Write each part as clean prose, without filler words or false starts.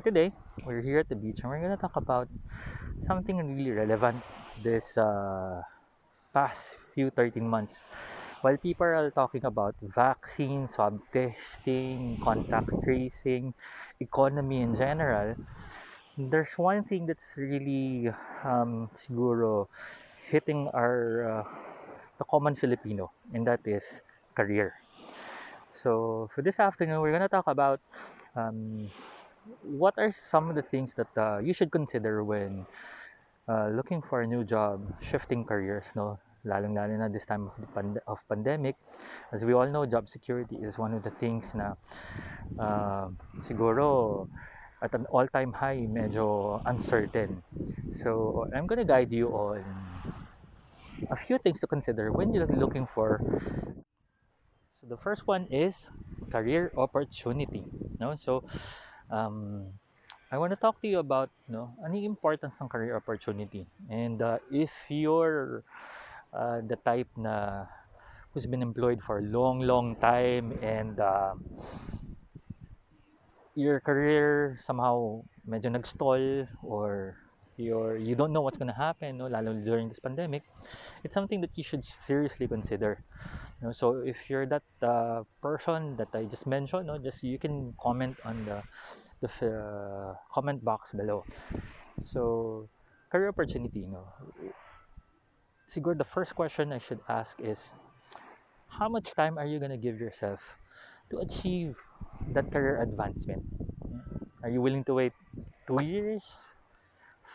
today we're here at the beach and we're gonna talk about something really relevant this past few 13 months. While people are talking about vaccine, swab testing, contact tracing, economy in general, there's one thing that's really siguro hitting our the common Filipino, and that is career. So for this afternoon, we're gonna talk about um, what are some of the things that you should consider when looking for a new job, shifting careers, no? Lalong-lalo na this time of of pandemic. As we all know, job security is one of the things na siguro at an all-time high, medyo uncertain. So I'm gonna guide you on a few things to consider when you're looking for. So the first one is career opportunity. No, so um, I want to talk to you about ano yung importance ng career opportunity. And if you're the type na who's been employed for a long, long time and your career somehow medyo nag-stall or you don't know what's gonna happen, no, lalo during this pandemic, it's something that you should seriously consider. So if you're that person that I just mentioned, no, just you can comment on the comment box below. So career opportunity, siguro the first question I should ask is how much time are you gonna give yourself to achieve that career advancement? Are you willing to wait 2 years,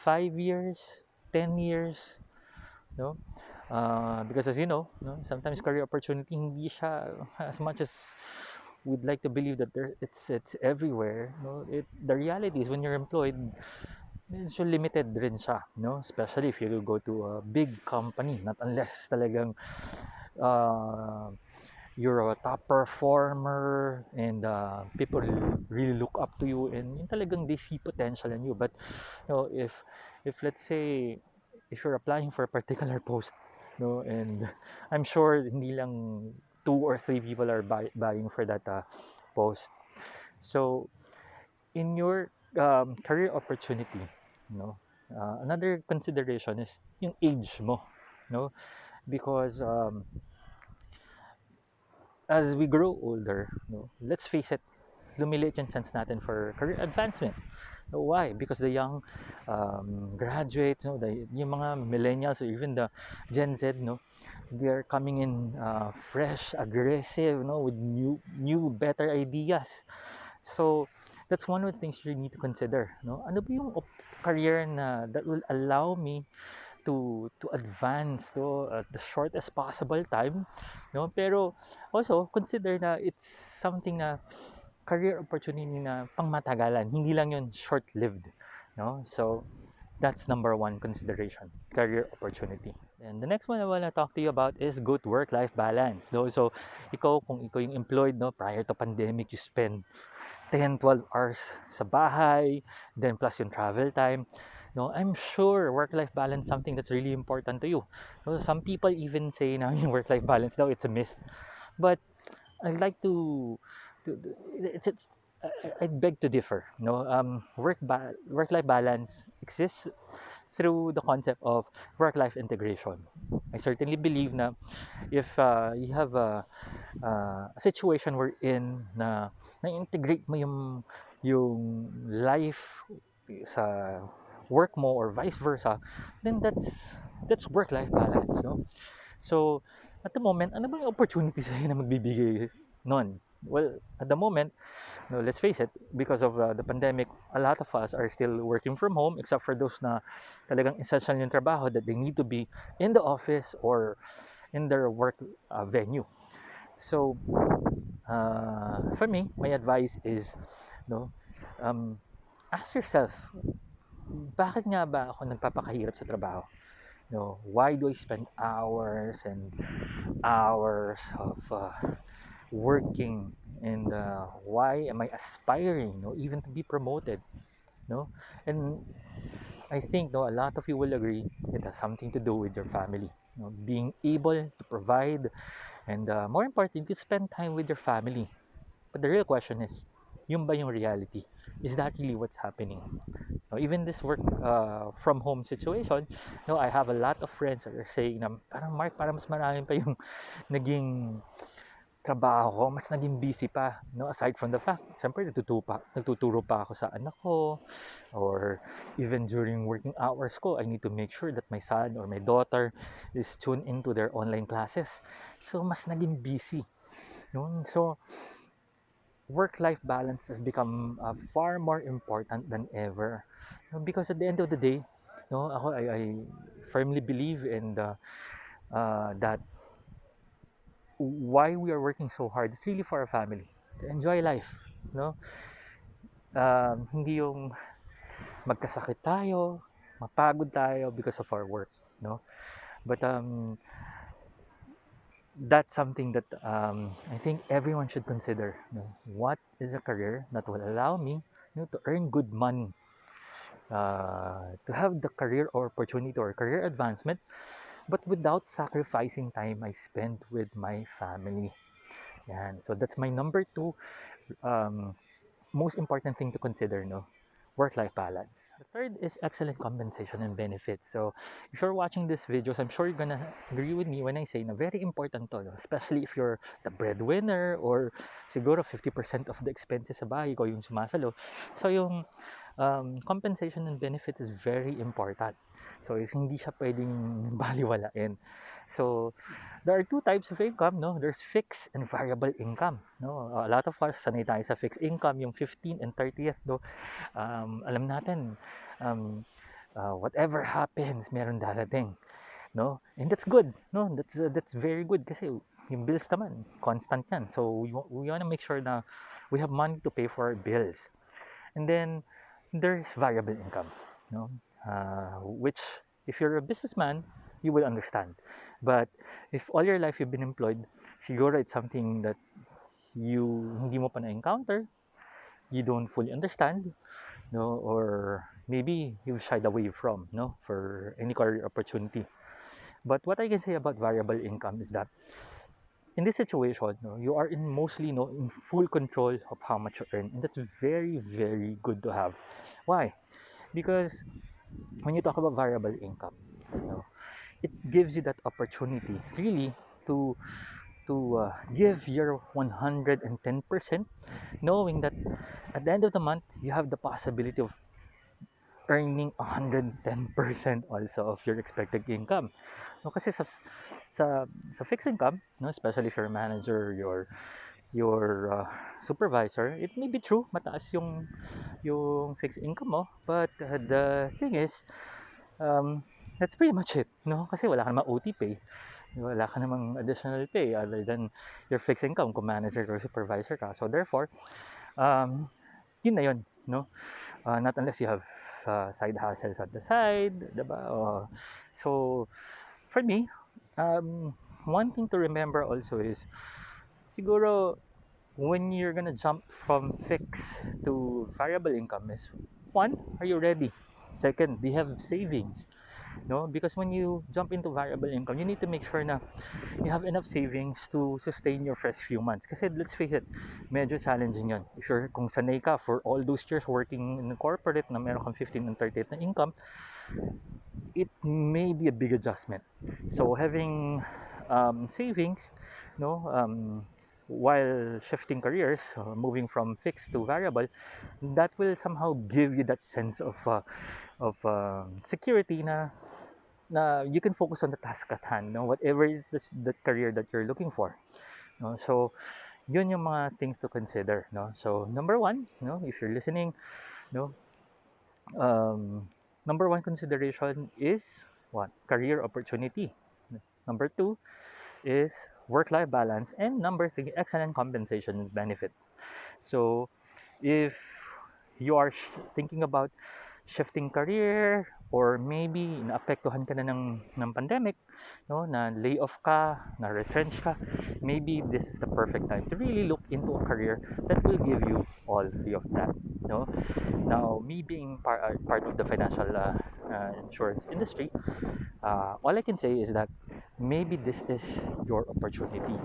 5 years, 10 years? No, because as you know, no, sometimes career opportunity hindi siya as much as we'd like to believe that it's everywhere. No, the reality is when you're employed, medyo limited rin siya, no? Especially if you go to a big company, not unless talagang uh, you're a top performer and people really look up to you and yung talagang they see potential in you. But if let's say if you're applying for a particular post, no, and I'm sure hindi lang 2 or 3 people are buying for that post. So in your career opportunity, another consideration is yung age mo, no, because as we grow older, no, let's face it, lumiliit yung chance natin for career advancement. No, why? Because the young graduates, no, yung mga millennials or even the Gen Z, no, they're coming in fresh, aggressive, no, with new, better ideas. So that's one of the things you need to consider. No, ano ba yung career na that will allow me to advance to at the shortest possible time, no, pero also consider na it's something na career opportunity na pangmatagalan, hindi lang yun short-lived, no. So that's number one consideration, career opportunity. And the next one I want to talk to you about is good work-life balance, no. So kung ikaw yung employed, no, prior to pandemic, you spend 10-12 hours sa bahay, then plus yung travel time. No, I'm sure work-life balance is something that's really important to you. No, some people even say na yung work-life balance daw it's a myth. But I'd like to it's I beg to differ. No, work-life balance exists through the concept of work-life integration. I certainly believe na if you have a situation wherein na integrate mo yung life sa work mo or vice versa, then that's work-life balance, no? So at the moment, ano ba yung opportunity sa'yo na magbibigay nun? Well, at the moment, no, let's face it, because of the pandemic, a lot of us are still working from home, except for those na talagang essential yung trabaho that they need to be in the office or in their work venue. So for me, my advice is, no, ask yourself, bakit nga ba ako nagpapakahirap sa trabaho? No, why do I spend hours and hours of working, and why am I aspiring, no, even to be promoted, no? And I think, no, a lot of you will agree it has something to do with your family, being able to provide and more importantly, to spend time with your family. But the real question is, Yun ba yung reality? Is that really what's happening? No, even this work from home situation, no, I have a lot of friends that are saying na parang Mark, parang mas marami pa yung naging trabaho ko, mas naging busy pa, no? Aside from the fact, syempre nagtuturo pa ako sa anak ko, or even during working hours ko, I need to make sure that my son or my daughter is tuned into their online classes. So, mas naging busy, no? So, work-life balance has become far more important than ever, no? Because at the end of the day, no, I firmly believe in that why we are working so hard is really for our family to enjoy life, no? Hindi yung magkasakit tayo, mapagod tayo because of our work, no? But that's something that I think everyone should consider, no? What is a career that will allow me, to earn good money, to have the career or opportunity or career advancement, but without sacrificing time I spend with my family. Yan. So that's my number two most important thing to consider, no? Work-life balance. The third is excellent compensation and benefits. So if you're watching these videos, I'm sure you're gonna agree with me when I say na very important to, no? Especially if you're the breadwinner or siguro 50% of the expenses sa bahay ko yung sumasalo. So yung compensation and benefits is very important. So is hindi siya pwedeng baliwalain. So there are two types of income, no? There's fixed and variable income, no? A lot of us sanay tayo sa fixed income, yung 15 and 30th, no? Alam natin, whatever happens, meron darating, no? And that's good, no? That's very good kasi yung bills naman, constant yan. So we want to make sure na we have money to pay for our bills. And then there's variable income, no? Which if you're a businessman, you will understand. But if all your life you've been employed, siguro it's something that hindi mo pa na-encounter, you don't fully understand, no, or maybe you've shied away from, no, for any career opportunity. But what I can say about variable income is that in this situation, no, you are mostly, no, in full control of how much you earn, and that's very, very good to have. Why? Because when you talk about variable income, it gives you that opportunity really to give your 110%, knowing that at the end of the month you have the possibility of earning 110% also of your expected income. No, kasi sa fixed income, no, especially if you're a manager, your supervisor, it may be true mataas yung fixed income mo, but the thing is, that's pretty much it, no? Kasi wala ka namang OT pay, wala ka namang additional pay other than your fixed income kung manager or supervisor ka. So therefore, yun na yun, no? Not unless you have side hustles on the side, diba? So for me, one thing to remember also is siguro when you're gonna jump from fixed to variable income is, one, are you ready? Second, do you have savings? No, because when you jump into variable income, you need to make sure na you have enough savings to sustain your first few months. Kasi let's face it, medyo challenging yun. If you're, kung sanay ka for all those years working in a corporate na meron kang 15 and 30 na income, it may be a big adjustment. So having savings, no, while shifting careers, moving from fixed to variable, that will somehow give you that sense of security na you can focus on the task at hand, no, whatever it is the career that you're looking for, no. So yun yung mga things to consider, no. So number one, no, if you're listening, no, number one consideration is what? Career opportunity. Number two is work-life balance, and number three, excellent compensation and benefit. So if you are thinking about shifting career, or maybe naapektuhan ka na ng pandemic, no, na lay off ka, na retrench ka, maybe this is the perfect time to really look into a career that will give you all three of that, no. Now me being part of the financial insurance industry, all I can say is that maybe this is your opportunity,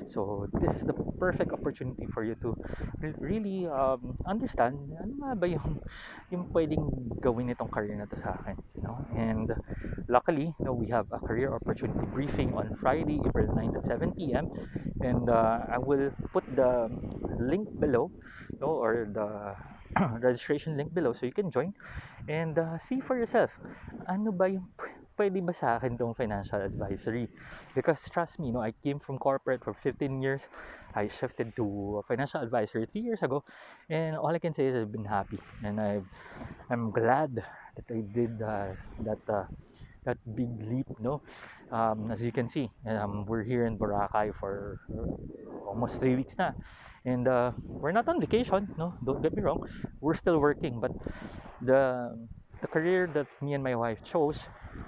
so this is the perfect opportunity for you to really understand ano nga ba yung pwedeng gawin nitong career na to sa akin, and luckily, we have a career opportunity briefing on Friday, April 9th at 7 p.m. and I will put the link below, or the registration link below, so you can join and see for yourself ano ba yung pwede ba sa akin tong financial advisory, because trust me, I came from corporate for 15 years. I shifted to financial advisory 3 years ago, and all I can say is I've been happy, and I'm glad that I did that big leap, as you can see, we're here in Boracay for almost 3 weeks na, and we're not on vacation, don't get me wrong, we're still working, but the career that me and my wife chose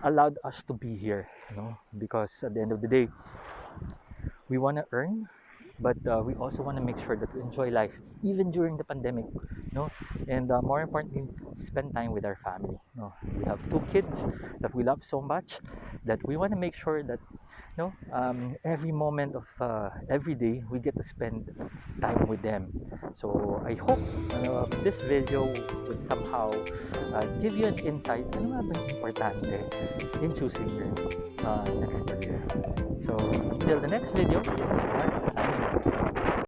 allowed us to be here, because at the end of the day, we want to earn, but we also want to make sure that we enjoy life even during the pandemic, and more importantly, spend time with our family. We have 2 kids that we love so much that we want to make sure that every moment of every day we get to spend time with them. So I hope this video would somehow give you an insight ano nga ba yung importante in choosing your next career. So until the next video, this is Mark signing off.